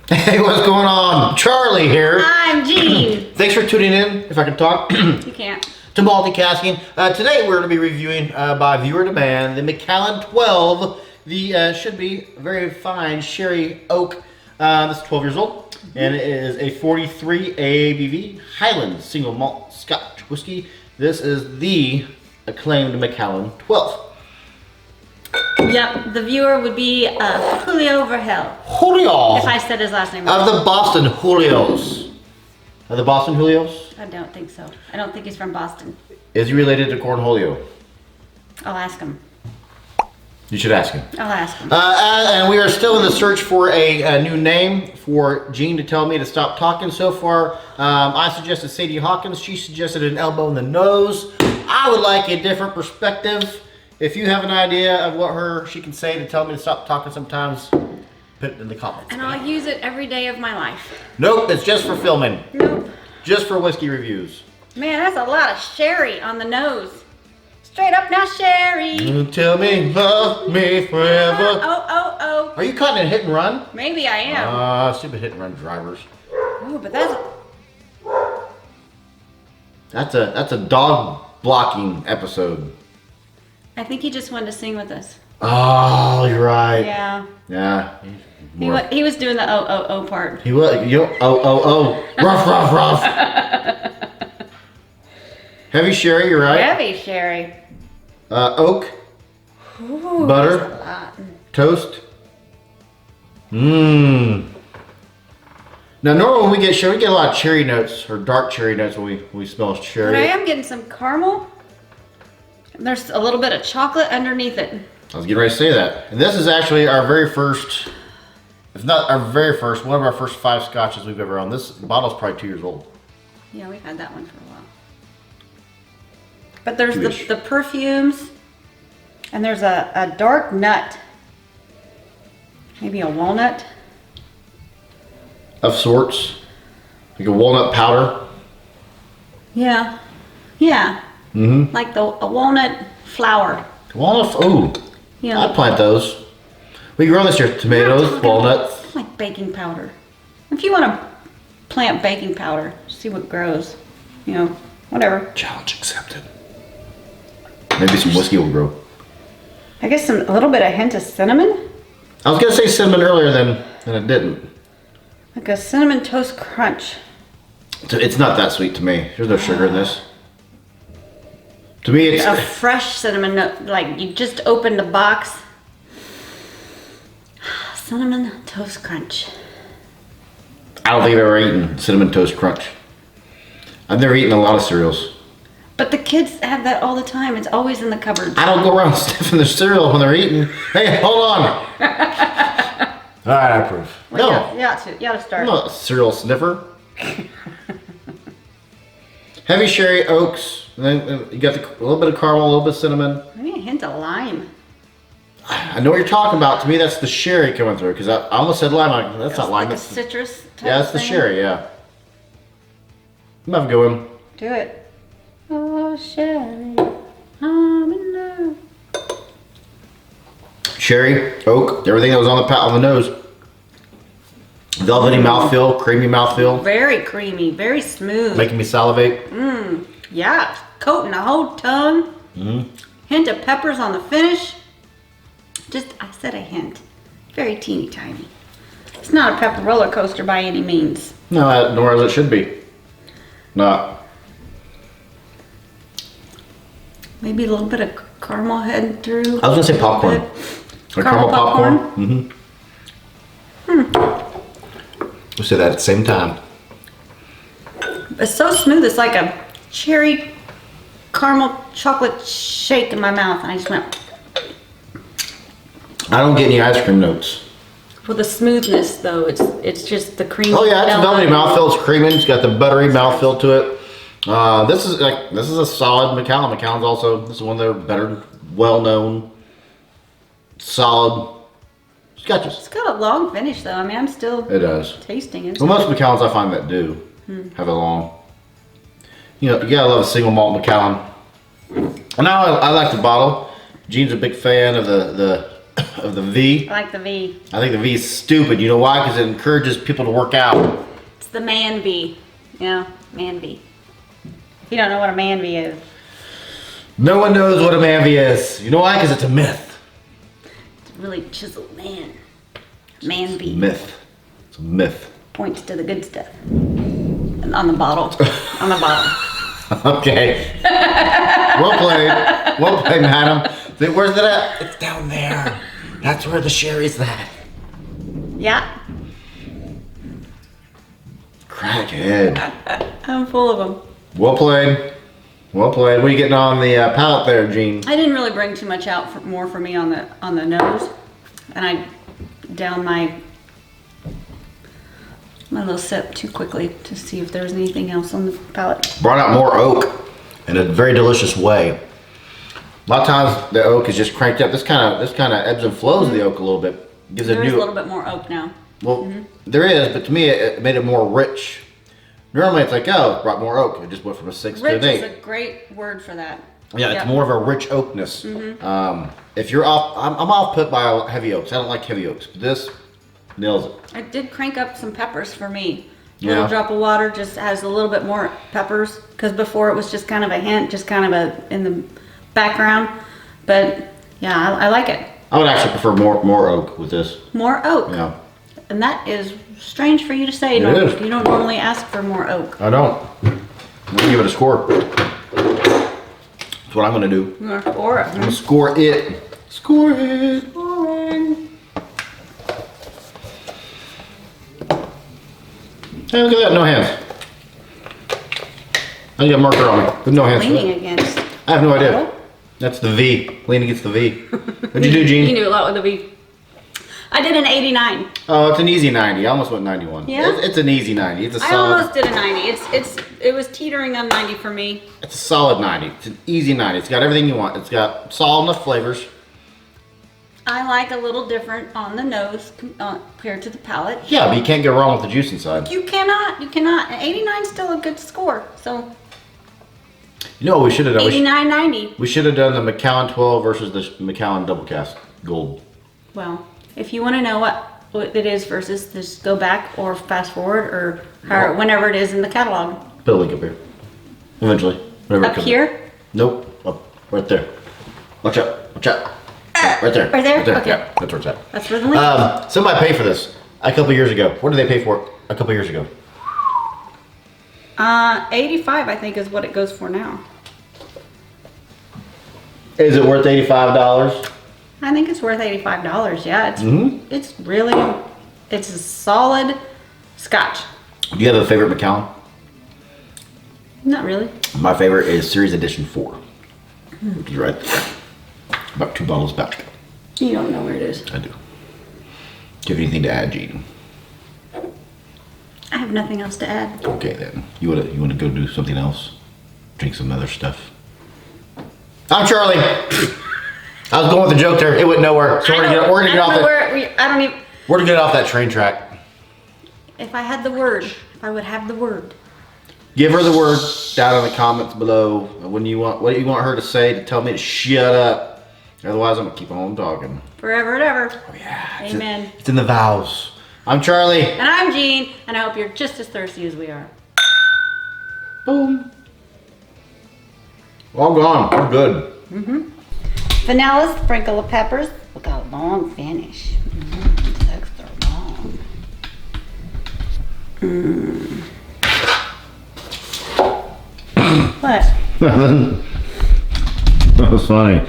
Hey, what's going on? Charlie here. I'm Jean. Thanks for tuning in, if I can talk. You can't. To Multicasking. Today we're going to be reviewing, by viewer demand, the Macallan 12. The should be very fine sherry oak. This is 12 years old, and it is a 43 ABV Highland single malt Scotch whiskey. This is the acclaimed Macallan 12. Yep, the viewer would be Julio Verhel. Julio. If I said his last name Of right. the Boston Julios. Of the Boston Julios? I don't think so. I don't think he's from Boston. Is he related to Cornholio? I'll ask him. You should ask him. I'll ask him. And we are still in the search for a new name for Jean to tell me to stop talking. So far, I suggested Sadie Hawkins. She suggested an elbow in the nose. I would like a different perspective. If you have an idea of what she can say to tell me to stop talking sometimes, put it in the comments. And I'll use it every day of my life. Nope, it's just for filming. Nope. Just for whiskey reviews. Man, that's a lot of sherry on the nose. Straight up now, sherry. Tell me, love me forever. Oh. Are you caught in a hit and run? Maybe I am. Stupid hit and run drivers. Oh, but That's a dog blocking episode. I think he just wanted to sing with us. Oh, you're right. Yeah. Yeah. He was doing the oh part. He was. Rough. Heavy sherry, you're right. Heavy sherry. Oak. Ooh, Butter. that's a lot. Toast. Mmm. Now, normally when we get sherry, we get a lot of cherry notes or dark cherry notes when we smell cherry. But I am getting some caramel. There's a little bit of chocolate underneath it. I was getting ready to say that. And this is actually our very first, if not our very first, one of our first 5 scotches we've ever owned. This bottle's probably 2 years old. Yeah, we've had that one for a while. But there's the perfumes, and there's a dark nut. Maybe a walnut. Of sorts. Like a walnut powder. Yeah. Mm-hmm. Like a walnut flower. Walnut, ooh. You know, I'd plant those. We grow this year. Tomatoes, walnuts. Like baking powder. If you want to plant baking powder, see what grows. You know, whatever. Challenge accepted. Maybe some whiskey will grow. I guess a little bit of hint of cinnamon. I was gonna say cinnamon earlier than it didn't. Like a cinnamon toast crunch. It's not that sweet to me. There's no sugar in this. To me, it's A fresh cinnamon nut, like you just opened the box. Cinnamon toast crunch. I don't think I've ever eaten cinnamon toast crunch. I've never eaten a lot of cereals. But the kids have that all the time. It's always in the cupboard. I don't go around sniffing their cereal when they're eating. Hey, hold on. All right, I approve. Well, No, you gotta start. I'm not a cereal sniffer. Heavy sherry, oaks, and then you got a little bit of caramel, a little bit of cinnamon. Maybe a hint of lime. I know what you're talking about. To me, that's the sherry coming through, because I almost said lime. That's not lime. Like a That's citrus type yeah, that's the thing. sherry, yeah. I'm gonna go in. Do it. Oh, sherry, I'm in love. Sherry, oak, everything that was on the nose. Velvety mouthfeel, creamy mouthfeel, Very creamy, very smooth. making me salivate. Yeah, coating the whole tongue. Hint of peppers on the finish. I said a hint. Very teeny tiny. It's not a pepper roller coaster by any means. No, nor as it should be. No. Maybe a little bit of caramel heading through. I was gonna say popcorn. Or Caramel popcorn? We'll say that at the same time. It's so smooth. It's like a cherry caramel chocolate shake in my mouth. And I just went I don't get any ice cream notes. for the smoothness though. It's just the cream. Oh yeah, it's a velvety mouthfeel. It's creamy. It's got the buttery mouthfeel to it. This is a solid Macallan. Macallan's also, this is one of their better, well-known, solid scotches. It's got a long finish though. I mean, I'm still It does. tasting it. Well, most Macallans I find that do have a long. You know, you gotta love a single malt Macallan. And now I like the bottle. Gene's a big fan of the of the V. I like the V. I think the V is stupid. You know why? Because it encourages people to work out. It's the man V. Yeah, man V. If you don't know what a man V is. No one knows what a man V is. You know why? Because it's a myth. It's a really chiseled man. Man V. Myth. It's a myth. Points to the good stuff. And on the bottle. On the bottle. Okay. Well played. Well played, madam. Where's it at? It's down there. That's where the sherry's at. Yeah. Crackhead. I'm full of them. Well played. Well played. What are you getting on the palate there, Gene? I didn't really bring too much out more for me on the nose. And I downed my little sip too quickly to see if there was anything else on the palate. Brought out more oak in a very delicious way. A lot of times the oak is just cranked up. This kind of ebbs and flows the oak a little bit. Gives There a is new. a little bit more oak now. Well, there is, but to me it made it more rich. Normally it's like, oh, it brought more oak. It just went from a 6 to Rich an is 8. a great word for that. Yeah, it's Yep. more of a rich oakness. If you're off, I'm off put by heavy oaks. I don't like heavy oaks, but this nails it. It did crank up some peppers for me. A Yeah. little drop of water just has a little bit more peppers, because before it was just kind of a hint, just kind of in the background. But yeah, I like it. I would actually prefer more oak with this. More oak. Yeah, And that is strange for you to say. It is. You don't normally ask for more oak. I don't. I'm gonna give it a score. That's what I'm gonna do. Or it. I'm gonna score it. Score it. Hey, look at that, no hands. I got a marker on me with no hands. Leaning against. I have no idea. Oh. That's the V. Lean against the V. What'd you do, You Gene? knew a lot with a V. I did an 89. Oh, it's an easy 90. I almost went 91. Yeah? It's an easy 90. It's a I solid. almost did a 90. It was teetering on 90 for me. It's a solid 90. It's an easy 90. It's got everything you want. It's got solid enough flavors. I like a little different on the nose compared to the palate. Yeah, but you can't go wrong with the juice inside. You cannot. An 89 is still a good score. So You know what we should have done? 89, 90. We should have done the Macallan 12 versus the Macallan Double Cast Gold. Well, if you want to know what it is versus, just go back or fast forward or whenever it is in the catalog. Put a link up here. Eventually. Whenever it Up comes here? Nope. Up. Right there. Watch out. Watch out. Right there. Right there? Right there. Okay. Yeah, that's where it's at. That's where the link is. Somebody paid for this a couple years ago. What did they pay for it a couple years ago? 85 I think is what it goes for now. Is it worth $85? I think it's worth $85. Yeah, it's really, it's a solid Scotch. Do you have a favorite Macallan? Not really. My favorite is Series Edition 4. Which is right there. About 2 bottles back. You don't know where it is. I do. Do you have anything to add, Gene? I have nothing else to add. Okay then. You wanna go do something else? Drink some other stuff. I'm Charlie. I was going with the joke there. It went nowhere. So we're gonna get off that train track. If I had the word, if I would have the word. Give her the word down in the comments below. What you want her to say to tell me to shut up. Otherwise, I'm gonna keep on talking. Forever and ever. Oh yeah. Amen. It's in the vows. I'm Charlie. And I'm Jean, and I hope you're just as thirsty as we are. Boom. All gone. We're good. Vanilla, sprinkle of peppers. Look how long finish. It's extra long. What? That was funny.